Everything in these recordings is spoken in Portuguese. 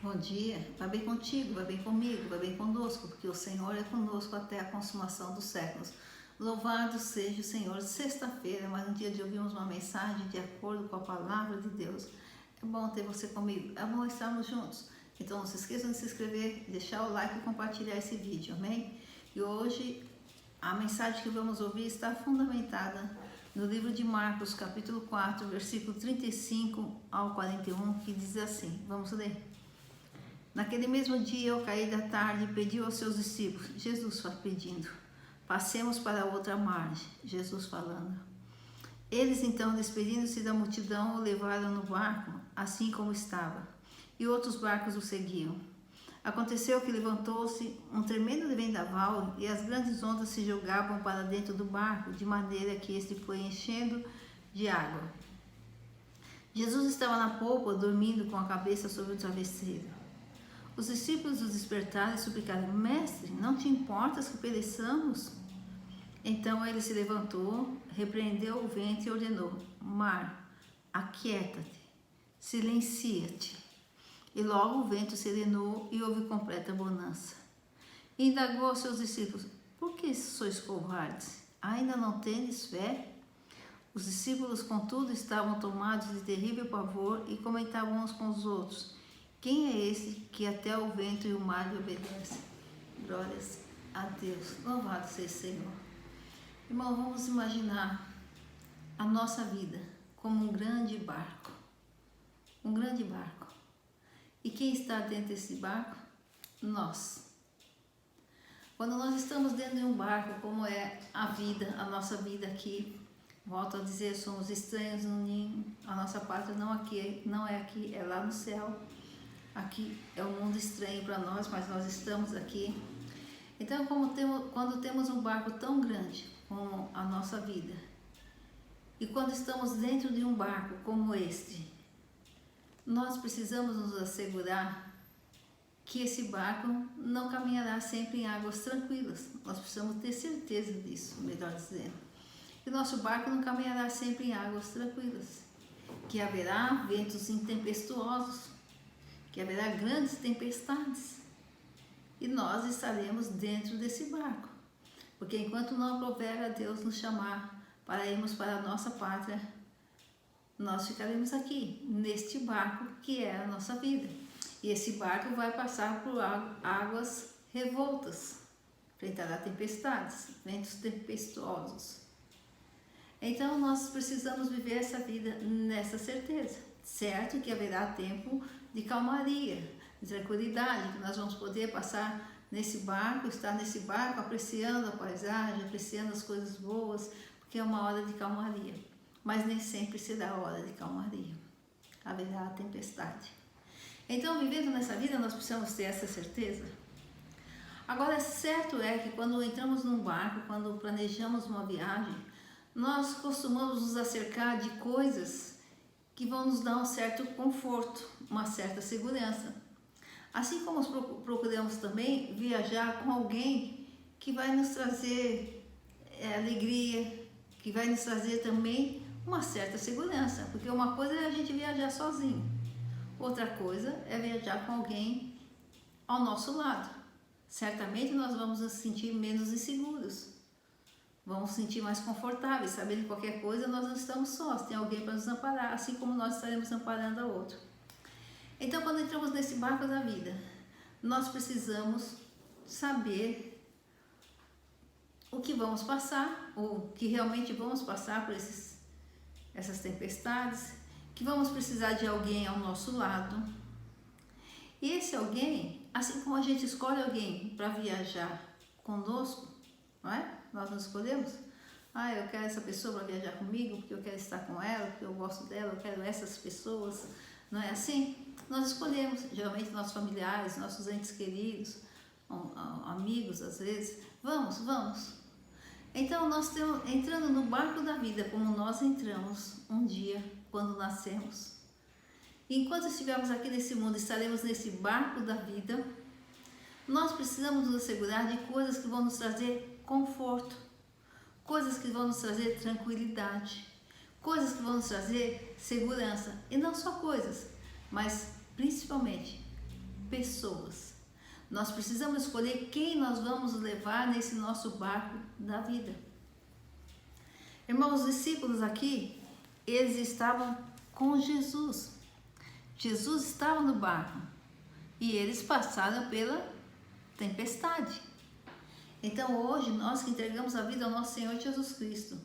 Bom dia, vai bem contigo, vai bem comigo, vai bem conosco, porque o Senhor é conosco até a consumação dos séculos. Louvado seja o Senhor. Sexta-feira, mais um dia de ouvirmos uma mensagem de acordo com a palavra de Deus. É bom ter você comigo, é bom estarmos juntos. Então não se esqueçam de se inscrever, deixar o like e compartilhar esse vídeo, amém? E hoje a mensagem que vamos ouvir está fundamentada no livro de Marcos, capítulo 4, versículo 35 ao 41, que diz assim, vamos ler. Naquele mesmo dia, ao cair da tarde, pediu aos seus discípulos, Jesus pedindo, passemos para a outra margem, Jesus falando. Eles então, despedindo-se da multidão, o levaram no barco, assim como estava, e outros barcos o seguiam. Aconteceu que levantou-se um tremendo vendaval e as grandes ondas se jogavam para dentro do barco, de maneira que este foi enchendo de água. Jesus estava na polpa, dormindo com a cabeça sobre o travesseiro. Os discípulos o despertaram e suplicaram, Mestre, não te importas que pereçamos? Então ele se levantou, repreendeu o vento e ordenou, Mar, aquieta-te, silencia-te. E logo o vento serenou e houve completa bonança. E indagou aos seus discípulos, por que sois covardes? Ainda não tendes fé? Os discípulos, contudo, estavam tomados de terrível pavor e comentavam uns com os outros, quem é esse que até o vento e o mar lhe obedecem? Glórias a Deus. Louvado seja o Senhor. Irmão, vamos imaginar a nossa vida como um grande barco. Um grande barco. E quem está dentro desse barco? Nós. Quando nós estamos dentro de um barco, como é a vida, a nossa vida aqui, volto a dizer, somos estranhos no ninho, a nossa pátria não é aqui, é lá no céu. Aqui é um mundo estranho para nós, mas nós estamos aqui. Então, quando temos um barco tão grande como a nossa vida, e quando estamos dentro de um barco como este, nós precisamos nos assegurar que esse barco não caminhará sempre em águas tranquilas. Nós precisamos ter certeza disso, melhor dizendo. Que nosso barco não caminhará sempre em águas tranquilas, que haverá ventos intempestuosos, que haverá grandes tempestades e nós estaremos dentro desse barco, porque enquanto não houver a Deus nos chamar para irmos para a nossa pátria, nós ficaremos aqui, neste barco que é a nossa vida. E esse barco vai passar por águas revoltas, enfrentará tempestades, ventos tempestuosos. Então nós precisamos viver essa vida nessa certeza, certo que haverá tempo de calmaria, de tranquilidade, que nós vamos poder passar nesse barco, estar nesse barco apreciando a paisagem, apreciando as coisas boas, porque é uma hora de calmaria. Mas nem sempre será a hora de calmaria. Haverá a tempestade. Então, vivendo nessa vida, nós precisamos ter essa certeza. Agora, certo é que quando entramos num barco, quando planejamos uma viagem, nós costumamos nos acercar de coisas que vão nos dar um certo conforto, uma certa segurança. Assim como procuramos também viajar com alguém que vai nos trazer alegria, que vai nos trazer também uma certa segurança, porque uma coisa é a gente viajar sozinho, outra coisa é viajar com alguém ao nosso lado. Certamente nós vamos nos sentir menos inseguros, vamos nos sentir mais confortáveis, sabendo que qualquer coisa nós não estamos sós, tem alguém para nos amparar, assim como nós estaremos amparando a outro. Então, quando entramos nesse barco da vida, nós precisamos saber o que vamos passar, ou que realmente vamos passar por essas tempestades, que vamos precisar de alguém ao nosso lado. E esse alguém, assim como a gente escolhe alguém para viajar conosco, não é? Nós não escolhemos. Eu quero essa pessoa para viajar comigo, porque eu quero estar com ela, porque eu gosto dela, eu quero essas pessoas. Não é assim? Nós escolhemos, geralmente nossos familiares, nossos entes queridos, amigos às vezes. Vamos. Então nós estamos entrando no barco da vida, como nós entramos um dia quando nascemos. E enquanto estivermos aqui nesse mundo, estaremos nesse barco da vida. Nós precisamos nos assegurar de coisas que vão nos trazer conforto, coisas que vão nos trazer tranquilidade, coisas que vão nos trazer segurança. E não só coisas, mas principalmente pessoas. Nós precisamos escolher quem nós vamos levar nesse nosso barco da vida. Irmãos, os discípulos aqui, eles estavam com Jesus. Jesus estava no barco e eles passaram pela tempestade. Então hoje nós que entregamos a vida ao nosso Senhor Jesus Cristo,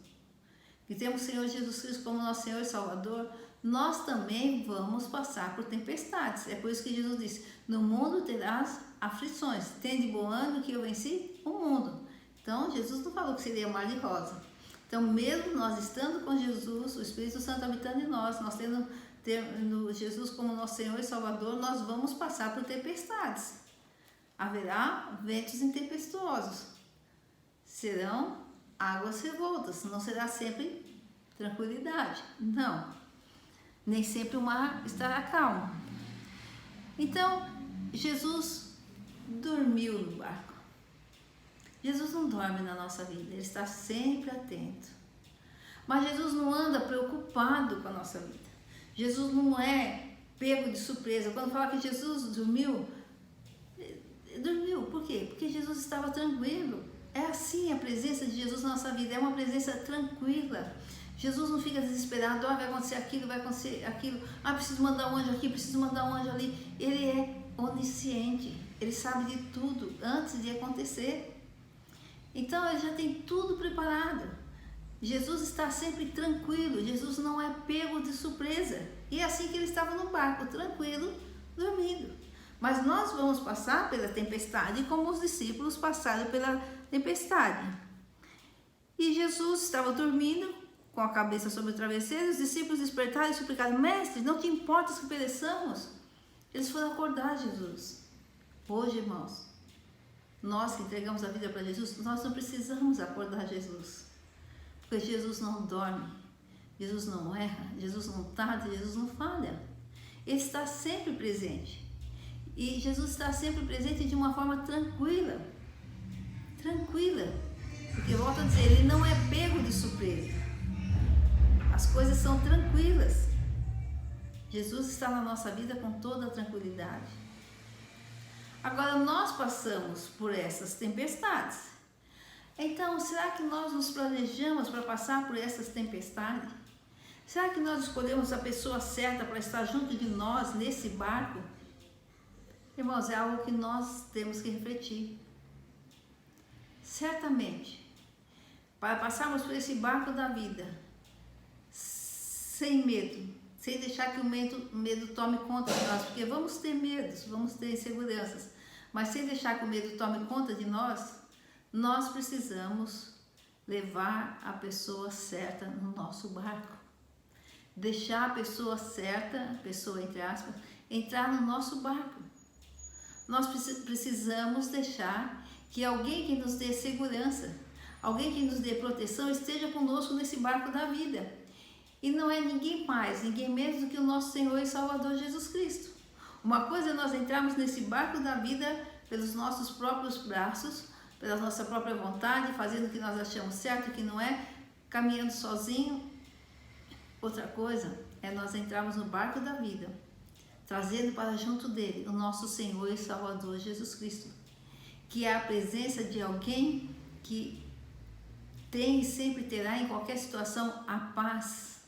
que temos o Senhor Jesus Cristo como nosso Senhor e Salvador, nós também vamos passar por tempestades. É por isso que Jesus disse: no mundo terás aflições, tende bom ânimo que eu venci o mundo. Então Jesus não falou que seria mar de rosa. Então mesmo nós estando com Jesus, o Espírito Santo habitando em nós, nós tendo Jesus como nosso Senhor e Salvador, nós vamos passar por tempestades. Haverá ventos intempestuosos, serão águas revoltas, não será sempre tranquilidade, não, nem sempre o mar estará calmo. Então Jesus dormiu no barco. Jesus não dorme na nossa vida, ele está sempre atento. Mas Jesus não anda preocupado com a nossa vida. Jesus não é pego de surpresa. Quando fala que Jesus dormiu, por quê? Porque Jesus estava tranquilo. É assim a presença de Jesus na nossa vida, é uma presença tranquila. Jesus não fica desesperado: vai acontecer aquilo, vai acontecer aquilo, preciso mandar um anjo aqui, preciso mandar um anjo ali. Ele é onisciente, ele sabe de tudo antes de acontecer. Então ele já tem tudo preparado. Jesus está sempre tranquilo, Jesus não é pego de surpresa. E é assim que ele estava no barco, tranquilo, dormindo. Mas nós vamos passar pela tempestade como os discípulos passaram pela tempestade. E Jesus estava dormindo com a cabeça sobre o travesseiro. Os discípulos despertaram e suplicaram: mestre, não te importas que pereçamos? Eles foram acordar Jesus. Hoje, irmãos, nós que entregamos a vida para Jesus, nós não precisamos acordar Jesus. Porque Jesus não dorme, Jesus não erra, Jesus não tarda, Jesus não falha. Ele está sempre presente. E Jesus está sempre presente de uma forma tranquila. Tranquila. Porque, volto a dizer, ele não é pego de surpresa. As coisas são tranquilas. Jesus está na nossa vida com toda a tranquilidade. Agora, nós passamos por essas tempestades. Então, será que nós nos planejamos para passar por essas tempestades? Será que nós escolhemos a pessoa certa para estar junto de nós nesse barco? Irmãos, é algo que nós temos que refletir. Certamente, para passarmos por esse barco da vida, sem medo, sem deixar que o medo tome conta de nós, porque vamos ter medos, vamos ter inseguranças, mas sem deixar que o medo tome conta de nós, nós precisamos levar a pessoa certa no nosso barco. Deixar a pessoa certa, pessoa entre aspas, entrar no nosso barco. Nós precisamos deixar que alguém que nos dê segurança, alguém que nos dê proteção, esteja conosco nesse barco da vida. E não é ninguém mais, ninguém menos do que o nosso Senhor e Salvador Jesus Cristo. Uma coisa é nós entrarmos nesse barco da vida pelos nossos próprios braços, pela nossa própria vontade, fazendo o que nós achamos certo e o que não é, caminhando sozinho. Outra coisa é nós entrarmos no barco da vida, trazendo para junto dele o nosso Senhor e Salvador Jesus Cristo, que é a presença de alguém que tem e sempre terá em qualquer situação a paz,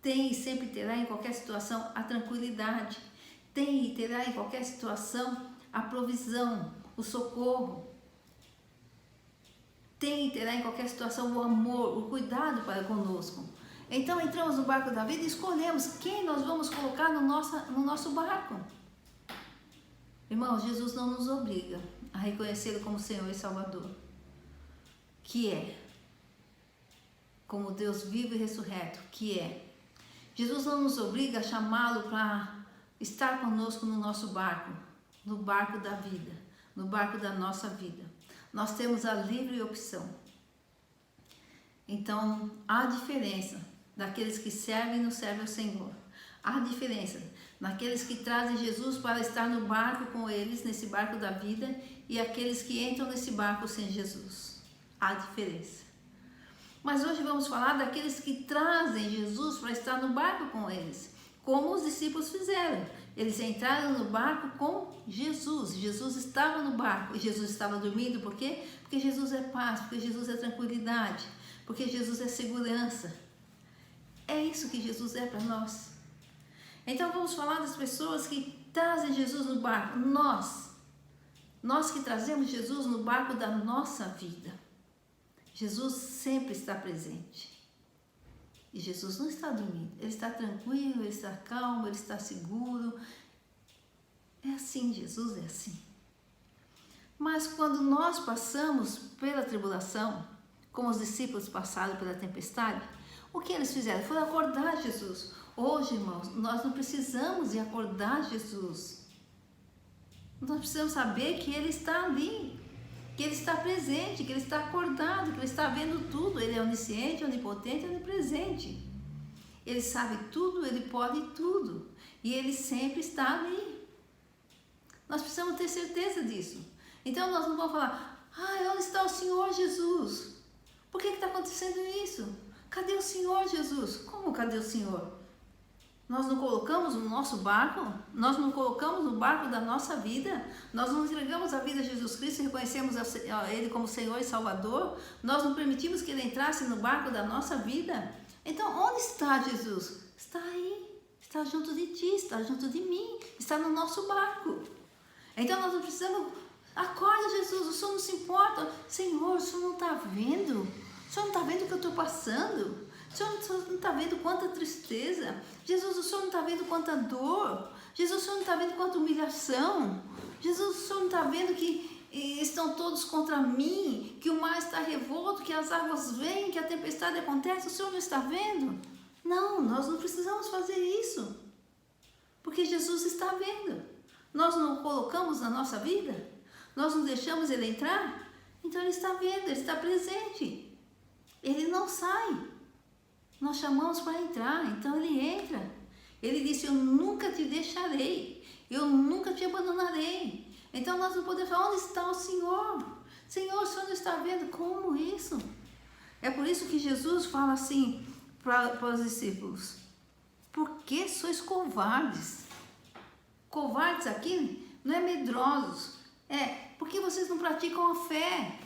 tem e sempre terá em qualquer situação a tranquilidade, tem e terá em qualquer situação a provisão, o socorro, tem e terá em qualquer situação o amor, o cuidado para conosco. Então entramos no barco da vida e escolhemos quem nós vamos colocar no nosso barco. Irmãos, Jesus não nos obriga a reconhecê-lo como Senhor e Salvador, que é, como Deus vivo e ressurreto, que é. Jesus não nos obriga a chamá-lo para estar conosco no nosso barco, no barco da vida, no barco da nossa vida. Nós temos a livre opção. Então, há diferença daqueles que servem e não servem ao Senhor. Há diferença naqueles que trazem Jesus para estar no barco com eles, nesse barco da vida, e aqueles que entram nesse barco sem Jesus. Há diferença. Mas hoje vamos falar daqueles que trazem Jesus para estar no barco com eles, como os discípulos fizeram. Eles entraram no barco com Jesus. Jesus. Jesus estava no barco e Jesus estava dormindo. Por quê? Porque Jesus é paz, porque Jesus é tranquilidade, porque Jesus é segurança. É isso que Jesus é para nós. Então vamos falar das pessoas que trazem Jesus no barco. Nós que trazemos Jesus no barco da nossa vida. Jesus sempre está presente. E Jesus não está dormindo. Ele está tranquilo, ele está calmo, ele está seguro. É assim, Jesus é assim. Mas quando nós passamos pela tribulação, como os discípulos passaram pela tempestade, o que eles fizeram? Foi acordar Jesus. Hoje, irmãos, nós não precisamos de acordar Jesus. Nós precisamos saber que Ele está ali, que Ele está presente, que Ele está acordado, que Ele está vendo tudo. Ele é onisciente, onipotente, onipresente. Ele sabe tudo, Ele pode tudo. E Ele sempre está ali. Nós precisamos ter certeza disso. Então nós não vamos falar, onde está o Senhor Jesus? Por que está acontecendo isso? Cadê o Senhor Jesus? Como cadê o Senhor? Nós não colocamos no nosso barco? Nós não colocamos no barco da nossa vida? Nós não entregamos a vida a Jesus Cristo e reconhecemos Ele como Senhor e Salvador? Nós não permitimos que Ele entrasse no barco da nossa vida? Então, onde está Jesus? Está aí, está junto de ti, está junto de mim, está no nosso barco. Então, nós não precisamos... Acorda, Jesus, o Senhor não se importa. Senhor, o Senhor não está vendo? O Senhor não está vendo o que eu estou passando? O Senhor não está vendo quanta tristeza? Jesus, o Senhor não está vendo quanta dor? Jesus, o Senhor não está vendo quanta humilhação? Jesus, o Senhor não está vendo que estão todos contra mim, que o mar está revolto, que as águas vêm, que a tempestade acontece? O Senhor não está vendo? Não, nós não precisamos fazer isso, porque Jesus está vendo. Nós não o colocamos na nossa vida? Nós não deixamos Ele entrar? Então Ele está vendo, Ele está presente. Ele não sai. Nós chamamos para entrar, então Ele entra. Ele disse, eu nunca te deixarei, eu nunca te abandonarei. Então nós não podemos falar, onde está o Senhor? Senhor, o Senhor não está vendo? Como isso? É por isso que Jesus fala assim para os discípulos, por que sois covardes? Covardes aqui não é medrosos, porque vocês não praticam a fé.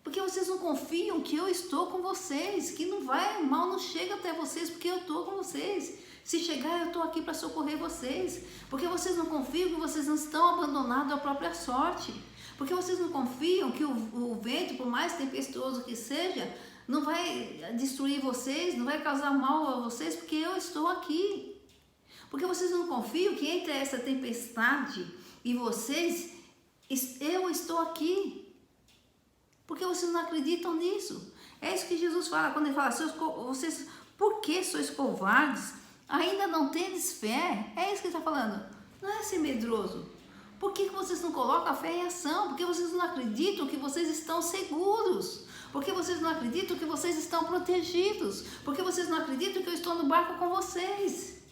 Porque vocês não confiam que eu estou com vocês, que o mal não chega até vocês, porque eu estou com vocês. Se chegar, eu estou aqui para socorrer vocês. Porque vocês não confiam que vocês não estão abandonados à própria sorte. Porque vocês não confiam que o vento, por mais tempestuoso que seja, não vai destruir vocês, não vai causar mal a vocês, porque eu estou aqui. Porque vocês não confiam que entre essa tempestade e vocês, eu estou aqui. Porque vocês não acreditam nisso. É isso que Jesus fala quando Ele fala, vocês, por que sois covardes? Ainda não tendes fé? É isso que Ele está falando. Não é ser medroso. Por que vocês não colocam a fé em ação? Porque vocês não acreditam que vocês estão seguros. Porque vocês não acreditam que vocês estão protegidos. Porque vocês não acreditam que eu estou no barco com vocês.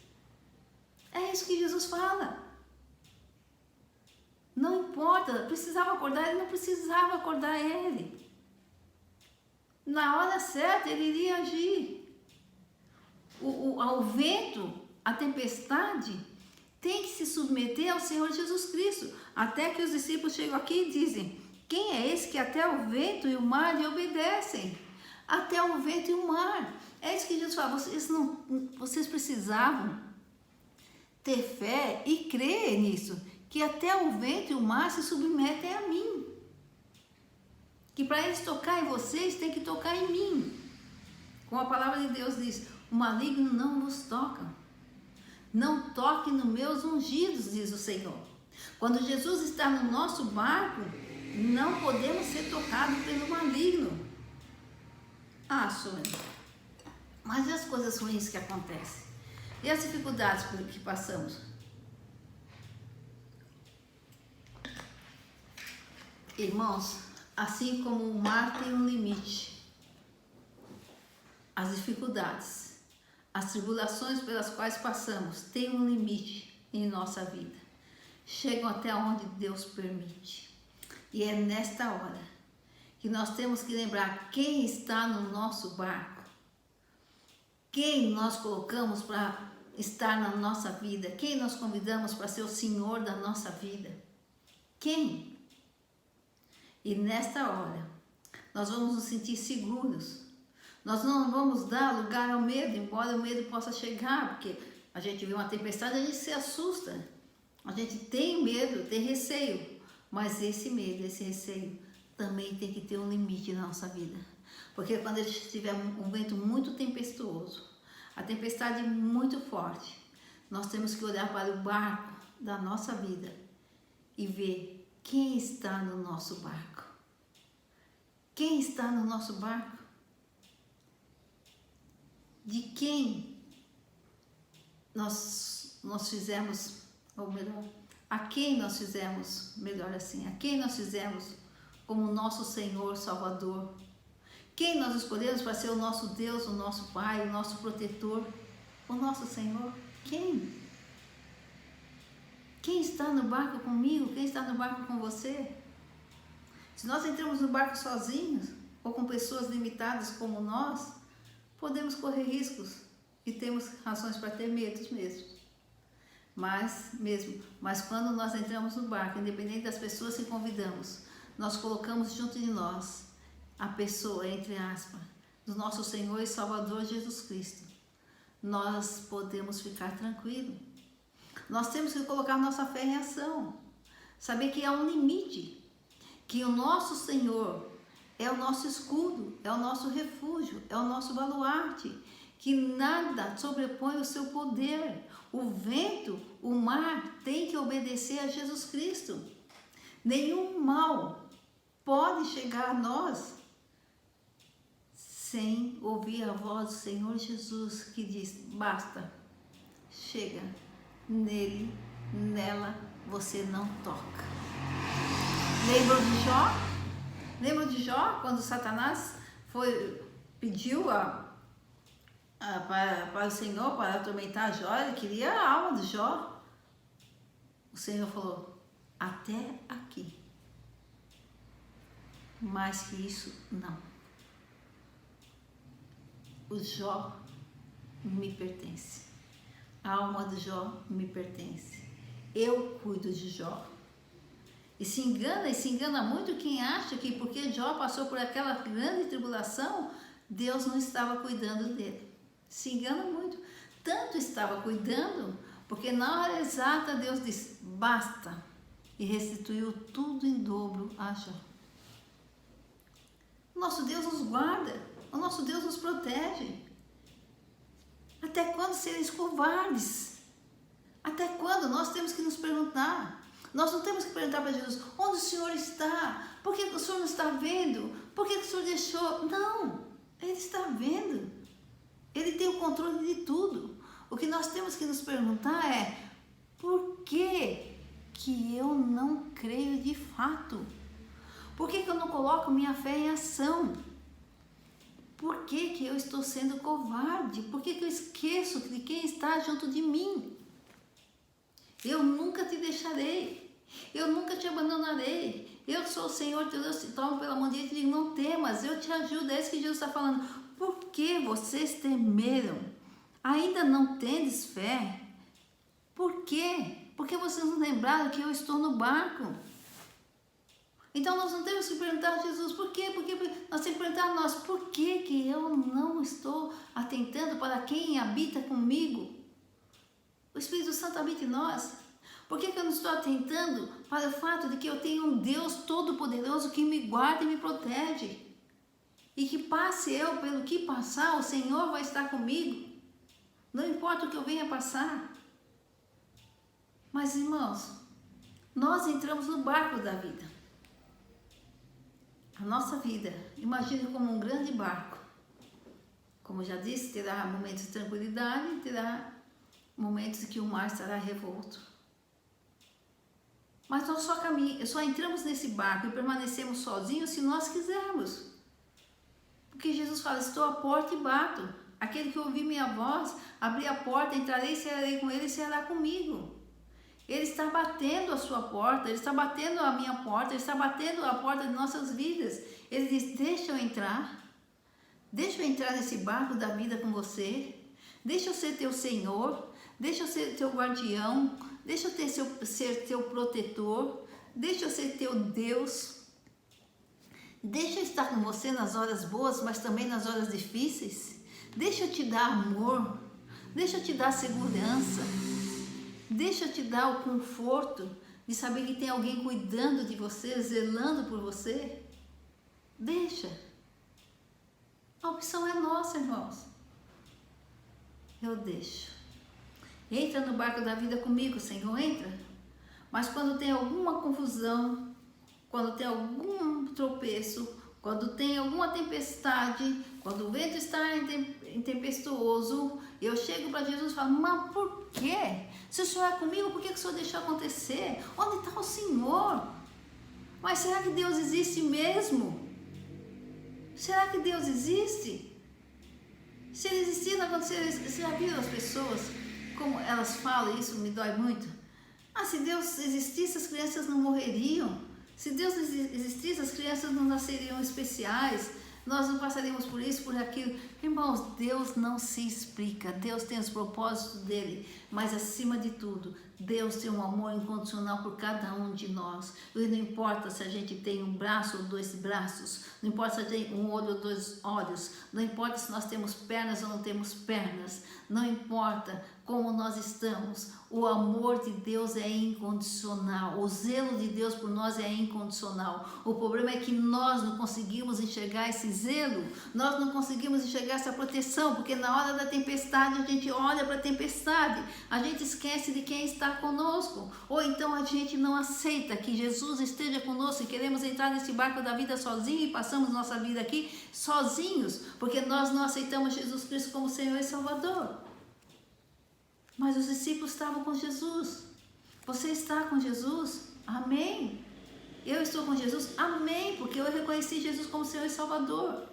É isso que Jesus fala. Não importa, precisava acordar, Ele não precisava acordar ele. Na hora certa Ele iria agir. O vento, a tempestade, tem que se submeter ao Senhor Jesus Cristo. Até que os discípulos chegam aqui e dizem, quem é esse que até o vento e o mar lhe obedecem? Até o vento e o mar. É isso que Jesus fala, vocês precisavam ter fé e crer nisso. Que até o vento e o mar se submetem a mim. Que para eles tocar em vocês, tem que tocar em mim. Como a palavra de Deus diz, o maligno não vos toca. Não toque nos meus ungidos, diz o Senhor. Quando Jesus está no nosso barco, não podemos ser tocados pelo maligno. Sônia, mas e as coisas ruins que acontecem? E as dificuldades que passamos? Irmãos, assim como o mar tem um limite, as dificuldades, as tribulações pelas quais passamos têm um limite em nossa vida. Chegam até onde Deus permite. E é nesta hora que nós temos que lembrar quem está no nosso barco. Quem nós colocamos para estar na nossa vida? Quem nós convidamos para ser o Senhor da nossa vida? Quem? E nesta hora, nós vamos nos sentir seguros. Nós não vamos dar lugar ao medo, embora o medo possa chegar, porque a gente vê uma tempestade, a gente se assusta. A gente tem medo, tem receio, mas esse medo, esse receio também tem que ter um limite na nossa vida. Porque quando tiver um vento muito tempestuoso, a tempestade muito forte, nós temos que olhar para o barco da nossa vida e ver quem está no nosso barco. Quem está no nosso barco? De quem nós fizemos, ou melhor, a quem nós fizemos, melhor assim, a quem nós fizemos como nosso Senhor Salvador? Quem nós escolhemos para ser o nosso Deus, o nosso Pai, o nosso protetor, o nosso Senhor? Quem? Quem está no barco comigo? Quem está no barco com você? Se nós entramos no barco sozinhos, ou com pessoas limitadas como nós, podemos correr riscos e temos razões para ter medos mesmo. Mas quando nós entramos no barco, independente das pessoas que convidamos, nós colocamos junto de nós a pessoa, entre aspas, do nosso Senhor e Salvador Jesus Cristo. Nós podemos ficar tranquilos. Nós temos que colocar nossa fé em ação. Saber que há um limite. Que o nosso Senhor é o nosso escudo, é o nosso refúgio, é o nosso baluarte. Que nada sobrepõe o seu poder. O vento, o mar tem que obedecer a Jesus Cristo. Nenhum mal pode chegar a nós sem ouvir a voz do Senhor Jesus, que diz: basta, chega, nele, nela você não toca. Lembram de Jó? Lembram de Jó, quando Satanás pediu para o Senhor para atormentar Jó? Ele queria a alma de Jó. O Senhor falou: até aqui, mais que isso, não. O Jó me pertence. A alma de Jó me pertence. Eu cuido de Jó. E se engana muito quem acha que porque Jó passou por aquela grande tribulação, Deus não estava cuidando dele. Se engana muito. Tanto estava cuidando, porque na hora exata Deus disse: basta, e restituiu tudo em dobro a Jó. O nosso Deus nos guarda, o nosso Deus nos protege. Até quando sereis covardes? Até quando? Nós temos que nos perguntar. Nós não temos que perguntar para Jesus: onde o Senhor está? Por que o Senhor não está vendo? Por que o Senhor deixou? Não, Ele está vendo. Ele tem o controle de tudo. O que nós temos que nos perguntar é: por que eu não creio de fato? Por que eu não coloco minha fé em ação? Por que eu estou sendo covarde? Por que eu esqueço de quem está junto de mim? Eu nunca te deixarei. Eu nunca te abandonarei. Eu sou o Senhor teu Deus, te tomo pela mão direita e digo: não temas, eu te ajudo. É isso que Jesus está falando. Por que vocês temeram? Ainda não tendes fé? Por quê? Porque vocês não lembraram que eu estou no barco. Então nós não temos que perguntar a Jesus: por quê? Porque nós temos que perguntar a nós: por que eu não estou atentando para quem habita comigo? O Espírito Santo habita em nós. Por que eu não estou atentando para o fato de que eu tenho um Deus todo-poderoso que me guarda e me protege? E que passe eu pelo que passar, o Senhor vai estar comigo. Não importa o que eu venha passar. Mas, irmãos, nós entramos no barco da vida. A nossa vida, imagine como um grande barco. Como eu já disse, terá momentos de tranquilidade e terá momentos em que o mar estará revolto. Mas nós só entramos nesse barco e permanecemos sozinhos se nós quisermos. Porque Jesus fala: estou à porta e bato. Aquele que ouvir minha voz, abrir a porta, entrarei, cearei com ele e ceará comigo. Ele está batendo a sua porta, Ele está batendo a minha porta, Ele está batendo a porta de nossas vidas. Ele diz: deixa eu entrar. Deixa eu entrar nesse barco da vida com você. Deixa eu ser teu Senhor. deixa eu ser teu guardião, deixa eu ser teu protetor, deixa eu ser teu Deus. Deixa eu estar com você nas horas boas, mas também nas horas difíceis. Deixa eu te dar amor, deixa eu te dar segurança, deixa eu te dar o conforto de saber que tem alguém cuidando de você, zelando por você. Deixa. A opção é nossa, irmãos. Eu deixo. Entra no barco da vida comigo, Senhor, entra. Mas quando tem alguma confusão, quando tem algum tropeço, quando tem alguma tempestade, quando o vento está tempestuoso, eu chego para Jesus e falo, mas por quê? Se o Senhor é comigo, por que o Senhor deixou acontecer? Onde está o Senhor? Mas será que Deus existe mesmo? Será que Deus existe? Se Ele existir, não aconteceria. Você já viu as pessoas, como elas falam, isso me dói muito? Ah, se Deus existisse, as crianças não morreriam. Se Deus existisse, as crianças não nasceriam especiais, nós não passaríamos por isso, por aquilo. Irmãos, Deus não se explica, Deus tem os propósitos dele, mas acima de tudo, Deus tem um amor incondicional por cada um de nós. E não importa se a gente tem um braço ou 2 braços, não importa se a gente tem um olho ou 2 olhos, não importa se nós temos pernas ou não temos pernas, não importa como nós estamos, o amor de Deus é incondicional, o zelo de Deus por nós é incondicional. O problema é que nós não conseguimos enxergar esse zelo, nós não conseguimos enxergar essa proteção, porque na hora da tempestade a gente olha para a tempestade, a gente esquece de quem está conosco, ou então a gente não aceita que Jesus esteja conosco e queremos entrar nesse barco da vida sozinho e passamos nossa vida aqui sozinhos, porque nós não aceitamos Jesus Cristo como Senhor e Salvador. Mas os discípulos estavam com Jesus. Você está com Jesus? Amém. Eu estou com Jesus? Amém, porque eu reconheci Jesus como Senhor e Salvador.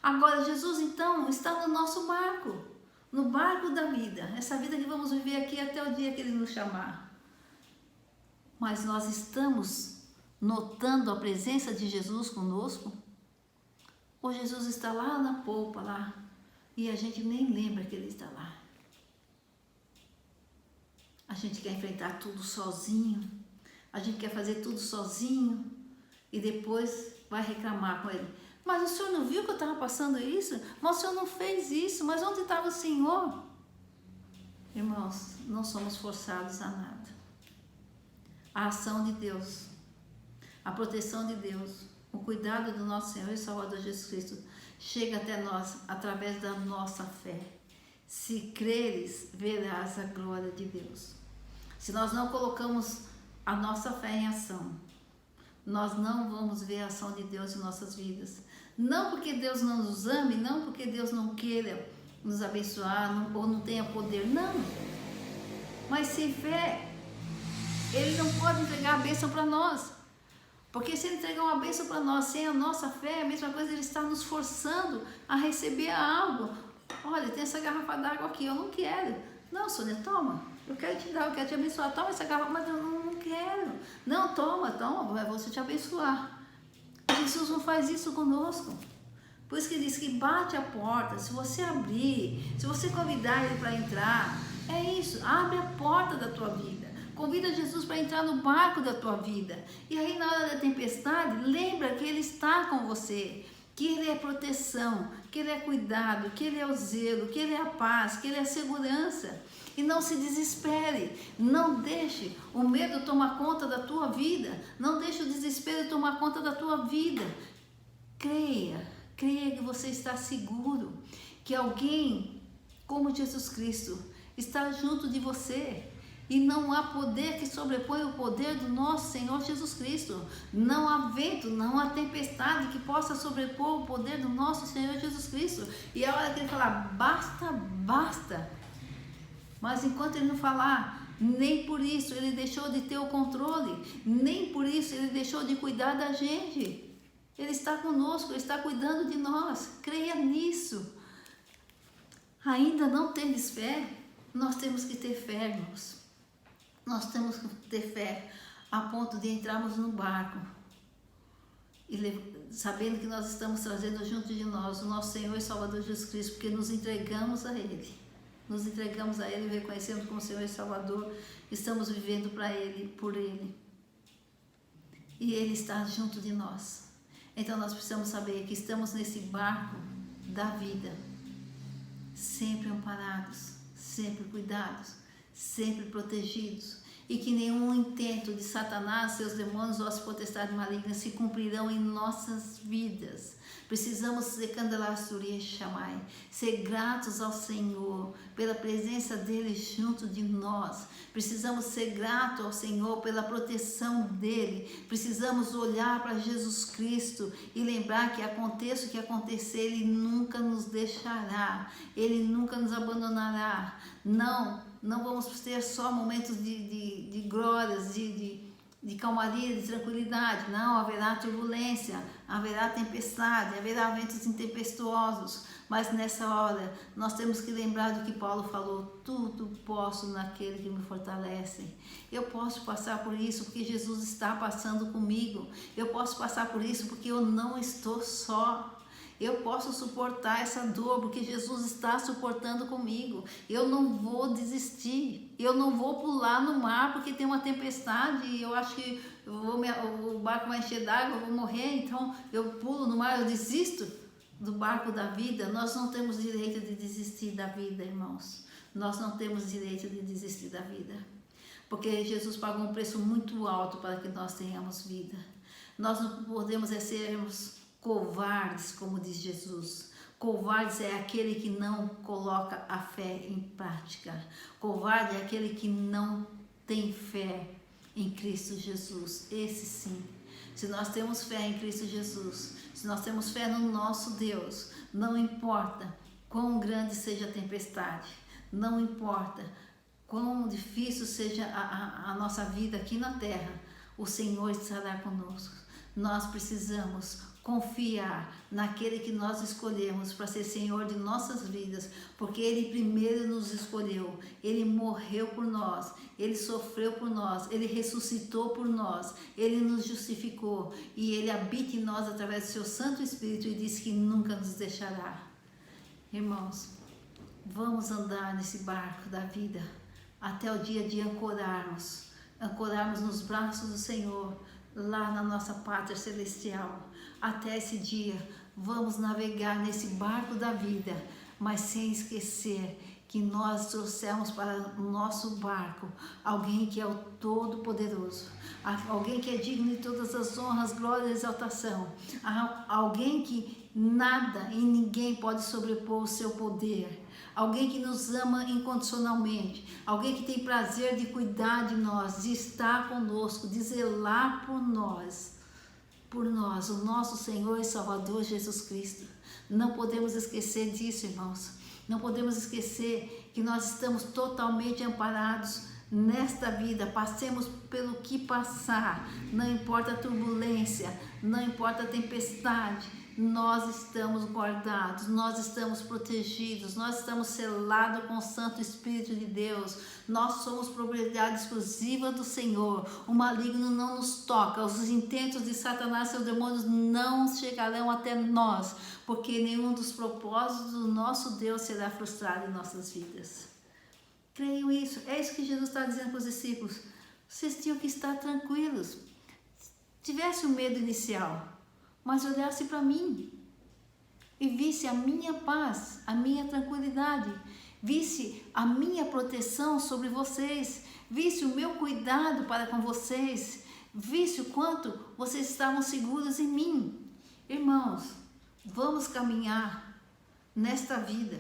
Agora, Jesus, então, está no nosso barco. No barco da vida. Essa vida que vamos viver aqui até o dia que Ele nos chamar. Mas nós estamos notando a presença de Jesus conosco? Ou Jesus está lá na polpa, lá, e a gente nem lembra que Ele está lá? A gente quer enfrentar tudo sozinho, a gente quer fazer tudo sozinho e depois vai reclamar com Ele. Mas o Senhor não viu que eu estava passando isso? Mas o Senhor não fez isso, mas onde estava o Senhor? Irmãos, não somos forçados a nada. A ação de Deus, a proteção de Deus, o cuidado do nosso Senhor e Salvador Jesus Cristo chega até nós através da nossa fé. Se creres, verás a glória de Deus. Se nós não colocamos a nossa fé em ação, nós não vamos ver a ação de Deus em nossas vidas. Não porque Deus não nos ame, não porque Deus não queira nos abençoar ou não tenha poder, não. Mas sem fé, Ele não pode entregar a bênção para nós. Porque se Ele entregar uma bênção para nós sem a nossa fé, é a mesma coisa, Ele está nos forçando a receber algo. Olha, tem essa garrafa d'água aqui, eu não quero. Não, Sônia, toma. Eu quero te dar, eu quero te abençoar. Toma essa garrafa, mas eu não quero. Não, toma, eu vou te abençoar. Jesus não faz isso conosco. Por isso que Ele diz que bate a porta. Se você abrir, se você convidar Ele para entrar, é isso, abre a porta da tua vida. Convida Jesus para entrar no barco da tua vida. E aí na hora da tempestade, lembra que Ele está com você. Que Ele é proteção, que Ele é cuidado, que Ele é o zelo, que Ele é a paz, que Ele é a segurança. E não se desespere, não deixe o medo tomar conta da tua vida, não deixe o desespero tomar conta da tua vida. Creia que você está seguro, que alguém como Jesus Cristo está junto de você. E não há poder que sobrepõe o poder do nosso Senhor Jesus Cristo. Não há vento, não há tempestade que possa sobrepor o poder do nosso Senhor Jesus Cristo. E a hora que Ele falar, basta, basta. Mas enquanto Ele não falar, nem por isso Ele deixou de ter o controle, nem por isso Ele deixou de cuidar da gente. Ele está conosco, Ele está cuidando de nós. Creia nisso. Ainda não tendes fé? Nós temos que ter fé, irmãos. Nós temos que ter fé a ponto de entrarmos no barco e sabendo que nós estamos trazendo junto de nós o nosso Senhor e Salvador Jesus Cristo, porque nos entregamos a Ele. nos entregamos a Ele, reconhecemos como Senhor e Salvador, estamos vivendo para Ele, por Ele. E Ele está junto de nós. Então nós precisamos saber que estamos nesse barco da vida, sempre amparados, sempre cuidados, sempre protegidos, e que nenhum intento de Satanás, seus demônios ou as potestades malignas se cumprirão em nossas vidas. Precisamos ser gratos ao Senhor pela presença dele junto de nós. Precisamos ser gratos ao Senhor pela proteção dele. Precisamos olhar para Jesus Cristo e lembrar que aconteça o que acontecer, ele nunca nos deixará, ele nunca nos abandonará. Não vamos ter só momentos de glórias, de calmaria, de tranquilidade. Não, haverá turbulência, haverá tempestade, haverá ventos intempestuosos. Mas nessa hora, nós temos que lembrar do que Paulo falou: tudo posso naquele que me fortalece. Eu posso passar por isso porque Jesus está passando comigo. Eu posso passar por isso porque eu não estou só. Eu posso suportar essa dor porque Jesus está suportando comigo. Eu não vou desistir. Eu não vou pular no mar porque tem uma tempestade e eu acho que o barco vai encher d'água, eu vou morrer. Então eu pulo no mar, eu desisto do barco da vida. Nós não temos direito de desistir da vida, irmãos. Nós não temos direito de desistir da vida. Porque Jesus pagou um preço muito alto para que nós tenhamos vida. Nós não podemos sermos covardes, como diz Jesus. Covardes é aquele que não coloca a fé em prática. Covarde é aquele que não tem fé em Cristo Jesus. Esse sim. Se nós temos fé em Cristo Jesus, se nós temos fé no nosso Deus, não importa quão grande seja a tempestade, não importa quão difícil seja a nossa vida aqui na terra, o Senhor estará conosco. Nós precisamos confiar naquele que nós escolhemos para ser Senhor de nossas vidas, porque Ele primeiro nos escolheu, Ele morreu por nós, Ele sofreu por nós, Ele ressuscitou por nós, Ele nos justificou e Ele habita em nós através do seu Santo Espírito e diz que nunca nos deixará. Irmãos, vamos andar nesse barco da vida até o dia de ancorarmos nos braços do Senhor, lá na nossa pátria celestial. Até esse dia, vamos navegar nesse barco da vida, mas sem esquecer que nós trouxemos para o nosso barco alguém que é o Todo-Poderoso, alguém que é digno de todas as honras, glórias e exaltação, alguém que nada e ninguém pode sobrepor o seu poder, alguém que nos ama incondicionalmente, alguém que tem prazer de cuidar de nós, de estar conosco, de zelar por nós, o nosso Senhor e Salvador Jesus Cristo. Não podemos esquecer disso, irmãos. Não podemos esquecer que nós estamos totalmente amparados nesta vida, passemos pelo que passar, não importa a turbulência, não importa a tempestade, nós estamos guardados, nós estamos protegidos, nós estamos selados com o Santo Espírito de Deus, nós somos propriedade exclusiva do Senhor, o maligno não nos toca, os intentos de Satanás e seus demônios não chegarão até nós, porque nenhum dos propósitos do nosso Deus será frustrado em nossas vidas. Creio isso, é isso que Jesus está dizendo para os discípulos. Vocês tinham que estar tranquilos, tivesse o medo inicial, mas olhasse para mim e visse a minha paz, a minha tranquilidade, visse a minha proteção sobre vocês, visse o meu cuidado para com vocês, visse o quanto vocês estavam seguros em mim. Irmãos, vamos caminhar nesta vida,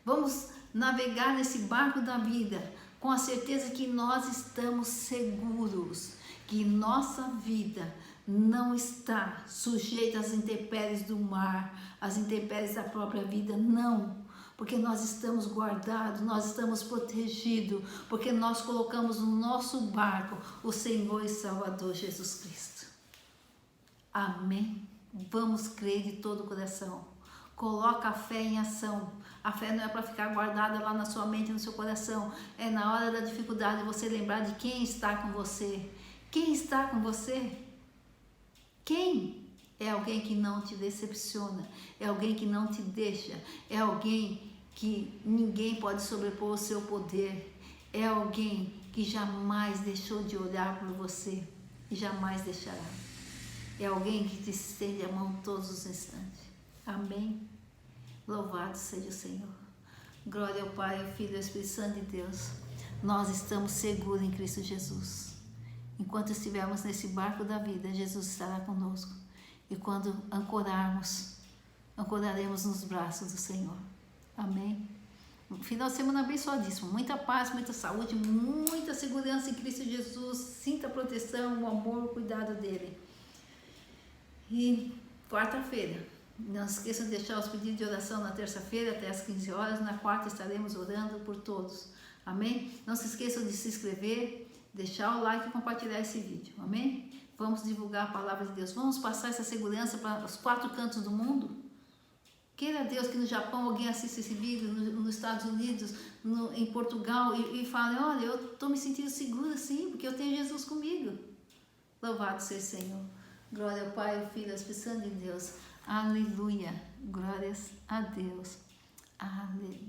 vamos navegar nesse barco da vida com a certeza que nós estamos seguros, que nossa vida não está sujeita às intempéries do mar, às intempéries da própria vida, não, porque nós estamos guardados, nós estamos protegidos, porque nós colocamos no nosso barco o Senhor e Salvador Jesus Cristo. Amém? Vamos crer de todo o coração. Coloca a fé em ação. A fé não é para ficar guardada lá na sua mente, no seu coração. É na hora da dificuldade você lembrar de quem está com você. Quem está com você? Quem? É alguém que não te decepciona. É alguém que não te deixa. É alguém que ninguém pode sobrepor o seu poder. É alguém que jamais deixou de olhar por você e jamais deixará. É alguém que te estende a mão todos os instantes. Amém? Louvado seja o Senhor. Glória ao Pai, ao Filho e ao Espírito Santo de Deus. Nós estamos seguros em Cristo Jesus. Enquanto estivermos nesse barco da vida, Jesus estará conosco. E quando ancoraremos nos braços do Senhor. Amém? Um final de semana abençoadíssimo. Muita paz, muita saúde, muita segurança em Cristo Jesus. Sinta a proteção, o amor, o cuidado dele. E quarta-feira, não se esqueçam de deixar os pedidos de oração na terça-feira até às 15 horas. Na quarta estaremos orando por todos. Amém? Não se esqueçam de se inscrever, deixar o like e compartilhar esse vídeo. Amém? Vamos divulgar a palavra de Deus. Vamos passar essa segurança para os 4 cantos do mundo. Queira Deus que no Japão alguém assista esse vídeo, nos Estados Unidos, em Portugal e fale, olha, eu estou me sentindo segura sim, porque eu tenho Jesus comigo. Louvado seja o Senhor. Glória ao Pai, ao Filho e ao Espírito Santo de Deus. Aleluia. Glórias a Deus. Aleluia.